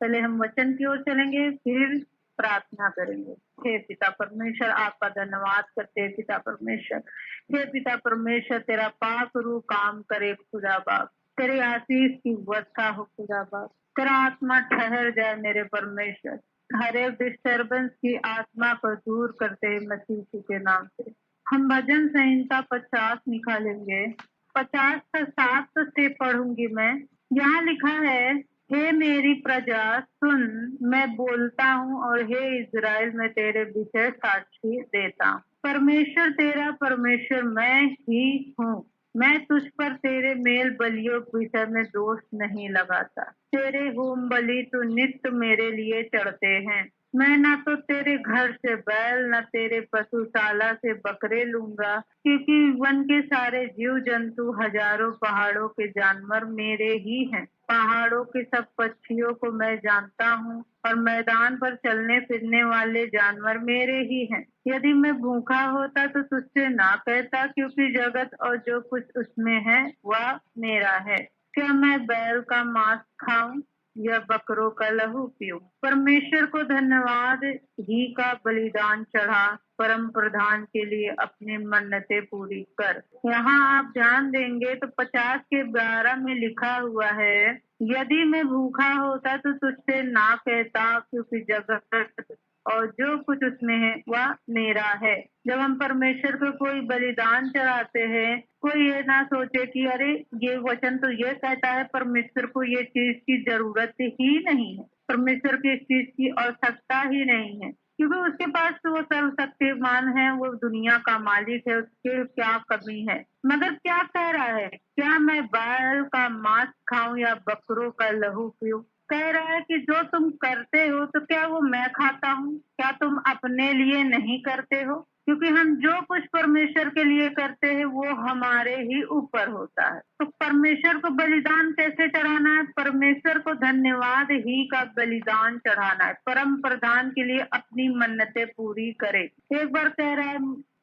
पहले हम वचन की ओर चलेंगे, फिर प्रार्थना करेंगे। हे पिता परमेश्वर, आपका धन्यवाद करते हैं पिता परमेश्वर। हे पिता परमेश्वर, तेरा पाक रूह काम करे खुदा बाप, तेरे आशीष की वर्षा हो खुदा बाप, तेरा आत्मा ठहर जाए मेरे परमेश्वर, हर एक डिस्टर्बेंस की आत्मा को दूर करते हैं मसीह के नाम से। हम भजन संहिता 50 निकालेंगे। 50 का 7 से पढ़ूंगी मैं। यहाँ लिखा है, हे मेरी प्रजा सुन, मैं बोलता हूँ, और हे इज़राइल, मैं तेरे विषय साक्षी देता हूँ। परमेश्वर तेरा परमेश्वर मैं ही हूँ। मैं तुझ पर तेरे मेल बलियों के विषय में दोष नहीं लगाता। तेरे होम बलि तो नित्य मेरे लिए चढ़ते हैं। मैं ना तो तेरे घर से बैल, न तेरे पशुशाला से बकरे लूंगा, क्योंकि वन के सारे जीव जंतु, हजारों पहाड़ों के जानवर मेरे ही हैं। पहाड़ों के सब पक्षियों को मैं जानता हूँ, और मैदान पर चलने फिरने वाले जानवर मेरे ही हैं। यदि मैं भूखा होता तो तुझसे ना कहता, क्योंकि जगत और जो कुछ उसमें है वह मेरा है। क्या मैं बैल का मांस खाऊं या बकरों का लहू पीऊं? परमेश्वर को धन्यवाद ही का बलिदान चढ़ा, परम प्रधान के लिए अपनी मन्नतें पूरी कर। यहाँ आप ध्यान देंगे तो 50 के 12 में लिखा हुआ है, यदि मैं भूखा होता तो तुझसे ना कहता, क्योंकि जगत और जो कुछ उसमें है वह मेरा है। जब हम परमेश्वर को कोई बलिदान चढ़ाते हैं, कोई ये ना सोचे कि अरे ये वचन तो ये कहता है परमेश्वर को ये चीज की जरूरत ही नहीं है, परमेश्वर की इस चीज की आवश्यकता ही नहीं है, क्योंकि उसके पास तो वो सर्वशक्तिमान है, वो दुनिया का मालिक है, उसके क्या कमी है। मगर क्या कह रहा है, क्या मैं बैल का मांस खाऊं या बकरों का लहू पीऊं? कह रहा है कि जो तुम करते हो तो क्या वो मैं खाता हूँ? क्या तुम अपने लिए नहीं करते हो? क्योंकि हम जो कुछ परमेश्वर के लिए करते हैं वो हमारे ही ऊपर होता है। तो परमेश्वर को बलिदान कैसे चढ़ाना है? परमेश्वर को धन्यवाद ही का बलिदान चढ़ाना है। परम प्रधान के लिए अपनी मन्नतें पूरी करे। एक बार कह रहा है,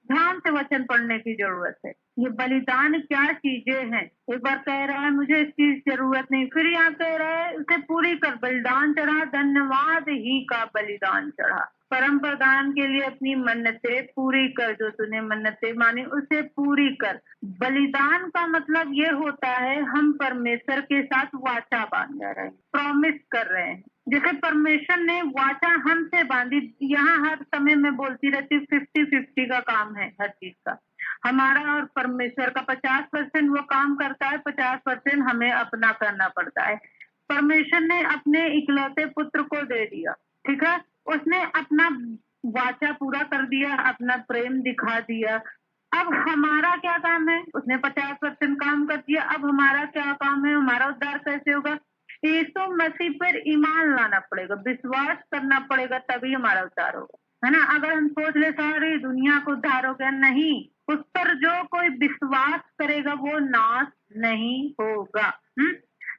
ध्यान से वचन पढ़ने की जरूरत है। ये बलिदान क्या चीजें हैं? एक बार कह रहा है मुझे इसकी जरूरत नहीं, फिर यहाँ कह रहा है उसे पूरी कर, बलिदान चढ़ा, धन्यवाद ही का बलिदान चढ़ा। परम प्रधान के लिए अपनी मन्नतें पूरी कर, जो तूने मन्नतें मानी उसे पूरी कर। बलिदान का मतलब ये होता है हम परमेश्वर के साथ वाचा बांध रहे हैं, प्रॉमिस कर रहे हैं। जैसे परमेश्वर ने वाचा हमसे बांधी। यहाँ हर समय मैं बोलती रहती हूँ 50-50 का काम है हर चीज का। हमारा और परमेश्वर का 50% वो काम करता है, 50% हमें अपना करना पड़ता है। परमेश्वर ने अपने इकलौते पुत्र को दे दिया, ठीक है, उसने अपना वाचा पूरा कर दिया, अपना प्रेम दिखा दिया। अब हमारा क्या काम है? उसने 50% काम कर दिया, अब हमारा क्या काम है? हमारा उद्धार कैसे होगा? यीशु मसीह पर ईमान लाना पड़ेगा, विश्वास करना पड़ेगा, तभी हमारा उद्धार होगा, है ना। अगर हम सोच ले सारी दुनिया को उद्धार हो गया, नहीं, उस पर जो कोई विश्वास करेगा वो नाश नहीं होगा।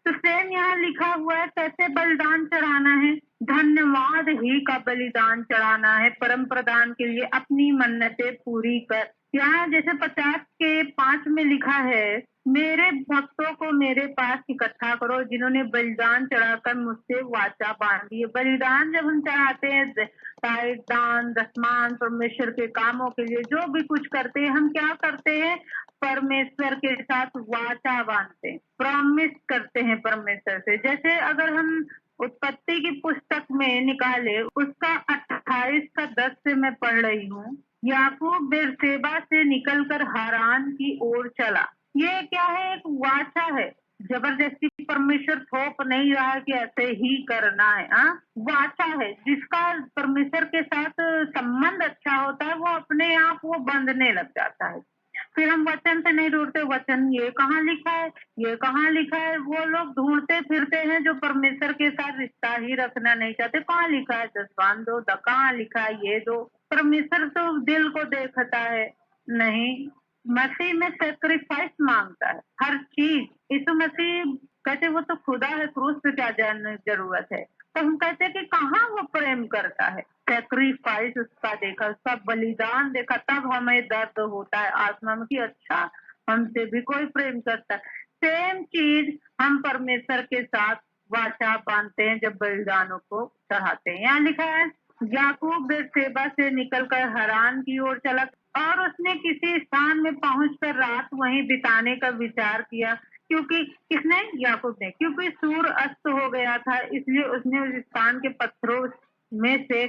तो सेम यहाँ लिखा हुआ है कैसे बलिदान चढ़ाना है, धन्यवाद ही का बलिदान चढ़ाना है, परम प्रधान के लिए अपनी मन्नतें पूरी कर। यहाँ जैसे 50 के 5 में लिखा है, मेरे भक्तों को मेरे पास इकट्ठा करो, जिन्होंने बलिदान चढ़ाकर मुझसे वाचा बांधी है। बलिदान जब हम चढ़ाते हैं, टाइट दान दसमान परमेश्वर के कामों के लिए जो भी कुछ करते हैं, हम क्या करते हैं? परमेश्वर के साथ वाचा बांधते हैं, प्रॉमिस करते हैं परमेश्वर से। जैसे अगर हम उत्पत्ति की पुस्तक में निकाले, उसका 28 का 10 से मैं पढ़ रही हूँ। याकूब बेरशेबा से निकलकर हारान की ओर चला। ये क्या है? एक वाचा है, जबरदस्ती परमेश्वर थोप नहीं रहा कि ऐसे ही करना है। वाचा है, जिसका परमेश्वर के साथ संबंध अच्छा होता है वो अपने आप वो बंधने लग जाता है। फिर हम वचन से नहीं ढूंढते, वचन ये कहाँ लिखा है, ये कहाँ लिखा है। वो लोग ढूंढते फिरते हैं जो परमेश्वर के साथ रिश्ता ही रखना नहीं चाहते। कहाँ लिखा है दसवान दो, कहाँ लिखा है ये दो। परमेश्वर तो दिल को देखता है, नहीं, मसीह में सेक्रीफाइस मांगता है हर चीज। यीशु मसीह कहते वो तो खुदा है, क्रूस पे क्या जानने की जरूरत है। तो हम कहते हैं कि कहाँ वो प्रेम करता है, सेक्रीफाइस उसका देखा, उसका बलिदान देखा, तब हमें दर्द होता है आत्मा में कि अच्छा हमसे भी कोई प्रेम करता है। सेम चीज हम परमेश्वर के साथ वाचा बांधते हैं जब बलिदानों को चढ़ाते हैं। यहाँ लिखा है याकूब बेर्शेबा से निकलकर हरान की ओर चला और उसने किसी स्थान में पहुंचकर रात वहीं बिताने का विचार किया, क्योंकि किसने? याकूब ने। क्योंकि सूर्य अस्त हो गया था, इसलिए उसने उस स्थान के पत्थरों में से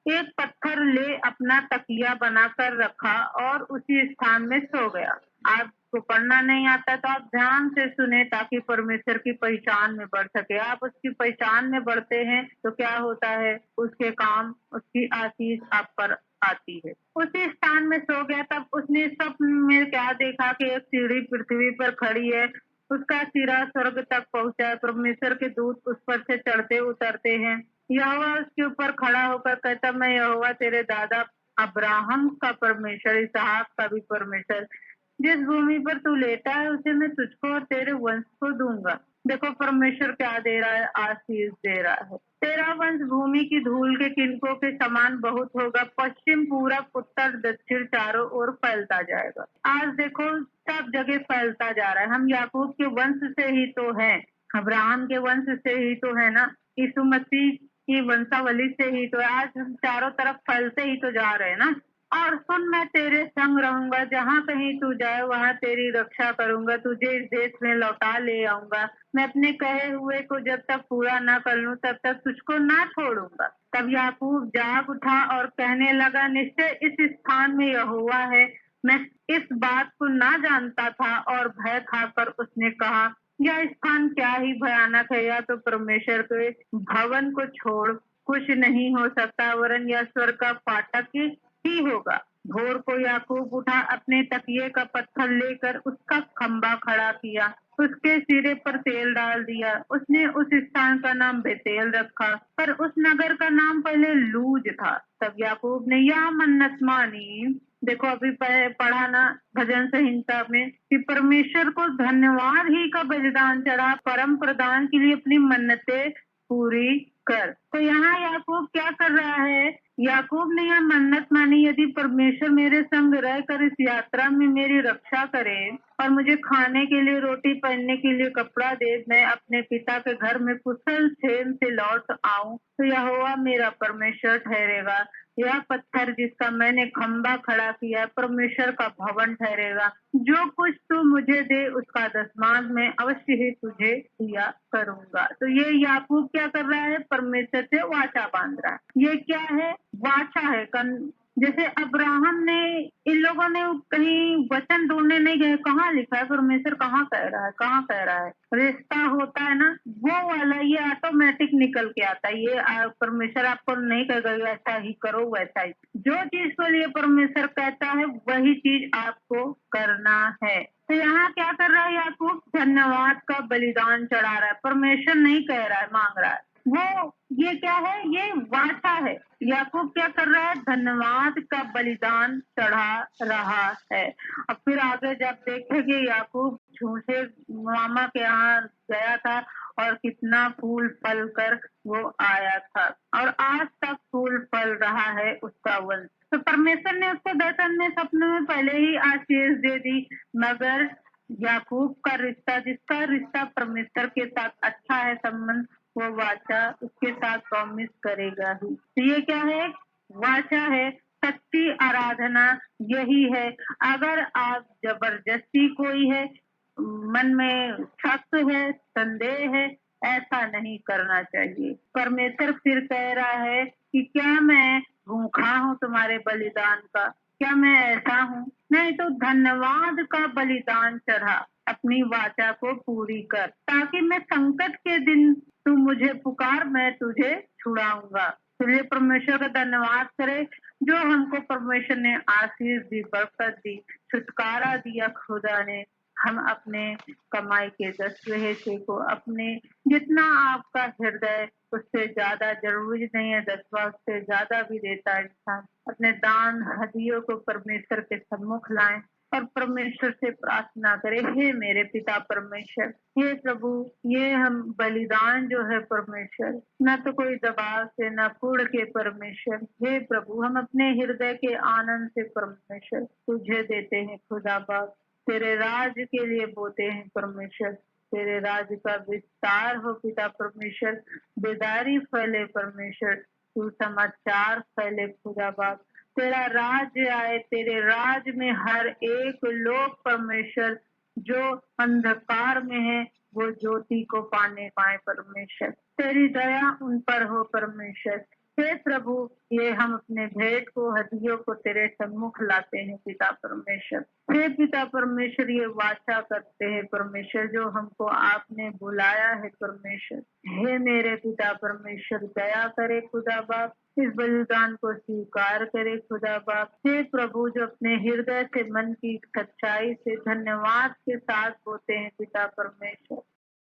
एक पत्थर ले अपना तकिया बनाकर रखा और उसी स्थान में सो गया। आपको पढ़ना नहीं आता तो आप ध्यान से सुने ताकि परमेश्वर की पहचान में बढ़ सके। आप उसकी पहचान में बढ़ते हैं तो क्या होता है? उसके काम, उसकी आशीष आप पर आती है। उसी स्थान में सो गया। तब उसने स्वप्न में क्या देखा कि एक सीढ़ी पृथ्वी पर खड़ी है, उसका सिरा स्वर्ग तक पहुंचा है, परमेश्वर के दूत उस पर से चढ़ते उतरते हैं। यहोवा उसके ऊपर खड़ा होकर कहता, मैं यहोवा तेरे दादा अब्राहम का परमेश्वर, इसहाक का भी परमेश्वर, जिस भूमि पर तू लेटा है उसे मैं तुझको और तेरे वंश को दूंगा। देखो परमेश्वर क्या दे रहा है? आशीष दे रहा है। तेरा वंश भूमि की धूल के किनकों के समान बहुत होगा, पश्चिम पूरब उत्तर दक्षिण चारों ओर फैलता जाएगा। आज देखो सब जगह फैलता जा रहा है। हम याकूब के वंश से ही तो हैं, अब्राहम के वंश से ही तो है ना, यीशु मसीह की वंशावली से ही तो। आज हम चारों तरफ फैलते ही तो जा रहे हैं ना। और सुन, मैं तेरे संग रहूंगा, जहाँ कहीं तू जाए वहाँ तेरी रक्षा करूंगा, तुझे इस देश में लौटा ले आऊंगा। मैं अपने कहे हुए को जब तक पूरा न कर लूं तब तक तुझको ना छोड़ूंगा। तब याकूब जाग उठा और कहने लगा, निश्चय इस स्थान में यहोवा है, मैं इस बात को ना जानता था। और भय खाकर उसने कहा, यह स्थान क्या ही भयानक है, या तो परमेश्वर के भवन को छोड़ कुछ नहीं हो सकता, वरन यह स्वर्ग का फाटक ही होगा। भोर को याकूब उठा, अपने तकिए का पत्थर लेकर उसका खंबा खड़ा किया, उसके सिरे पर तेल डाल दिया। उसने उस स्थान का नाम बेतेल रखा, पर उस नगर का नाम पहले लूज था। तब याकूब ने यह मन्नत मानी। देखो अभी पढ़ा ना भजन संहिता में कि परमेश्वर को धन्यवाद ही का बलिदान चढ़ा, परम प्रदान के लिए अपनी मन्नतें पूरी कर। तो यहाँ याकूब क्या कर रहा है? याकूब ने यह मन्नत मानी, यदि परमेश्वर मेरे संग रहकर इस यात्रा में मेरी रक्षा करे और मुझे खाने के लिए रोटी, पहनने के लिए कपड़ा दे, मैं अपने पिता के घर में कुशल क्षेम से लौट आऊं, तो यहोवा मेरा परमेश्वर ठहरेगा। यह पत्थर जिसका मैंने खंबा खड़ा किया परमेश्वर का भवन ठहरेगा। जो कुछ तू मुझे दे उसका दशमांश मैं अवश्य ही तुझे दिया करूंगा। तो ये याकूब क्या कर रहा है? परमेश्वर से वाचा बांध रहा है। ये क्या है? वाचा है। जैसे अब्राहम ने, इन लोगों ने कहीं वचन ढूंढने नहीं गए, कहाँ लिखा है? परमेश्वर कहाँ कह रहा है? कहाँ कह रहा है? रिश्ता होता है ना, वो वाला ये ऑटोमेटिक निकल के आता है। ये परमेश्वर आपको नहीं कहेगा ऐसा ही करो वैसा ही। जो चीज के लिए परमेश्वर कहता है वही चीज आपको करना है। तो यहाँ क्या कर रहा है याकूब? धन्यवाद का बलिदान चढ़ा रहा है। परमेश्वर नहीं कह रहा है, मांग रहा है वो। ये क्या है? ये वाचा है। याकूब क्या कर रहा है? धन्यवाद का बलिदान चढ़ा रहा है। अब फिर आगे जब देखेंगे याकूब झूठे मामा के यहाँ गया था और कितना फूल फल कर वो आया था, और आज तक फूल फल रहा है उसका वंश। तो परमेश्वर ने उसको दर्शन में, सपने में पहले ही आशीष दे दी, मगर याकूब का रिश्ता, जिसका रिश्ता परमेश्वर के साथ अच्छा है संबंध, वो वाचा उसके साथ प्रॉमिस करेगा ही। तो ये क्या है? वाचा है। सच्ची आराधना यही है। अगर आप जबरदस्ती, कोई है मन में शक है, संदेह है, ऐसा नहीं करना चाहिए। परमेश्वर फिर कह रहा है कि क्या मैं भूखा हूँ तुम्हारे बलिदान का? क्या मैं ऐसा हूँ? नहीं तो धन्यवाद का बलिदान चढ़ा, अपनी वाचा को पूरी कर, ताकि मैं संकट के दिन तू मुझे पुकार, मैं तुझे छुड़ाऊंगा। इसलिए परमेश्वर का धन्यवाद करे जो हमको परमेश्वर ने आशीष दी, बरकत दी, छुटकारा दिया खुदा ने। हम अपने कमाई के 10वें हिस्से को, अपने जितना आपका हृदय, उससे ज्यादा जरूरी नहीं है 10वां, उससे ज्यादा भी देता है इंसान, अपने दान हदियों को परमेश्वर के सम्मुख लाएं और परमेश्वर से प्रार्थना करें, हे मेरे पिता परमेश्वर, हे प्रभु, ये हम बलिदान जो है परमेश्वर, न तो कोई दबाव से न कूड़ के परमेश्वर, हे प्रभु, हम अपने हृदय के आनंद से परमेश्वर तुझे देते हैं खुदा बाप, तेरे राज के लिए बोते हैं परमेश्वर। तेरे राज्य का विस्तार हो पिता परमेश्वर, बेदारी फैले परमेश्वर, सुसमाचार फैले खुदा बाप, तेरा राज्य आए, तेरे राज्य में हर एक लोग परमेश्वर जो अंधकार में है वो ज्योति को पाने पाए परमेश्वर, तेरी दया उन पर हो परमेश्वर। हे प्रभु, ये हम अपने भेंट को, हदियों को तेरे सम्मुख लाते हैं पिता परमेश्वर। हे पिता परमेश्वर, ये वाचा करते हैं परमेश्वर जो हमको आपने बुलाया है परमेश्वर। हे मेरे पिता परमेश्वर, दया करे खुदा बाप, इस बलिदान को स्वीकार करे खुदा बाप। हे प्रभु, जो अपने हृदय से मन की सच्चाई से धन्यवाद के साथ बोते हैं पिता परमेश्वर,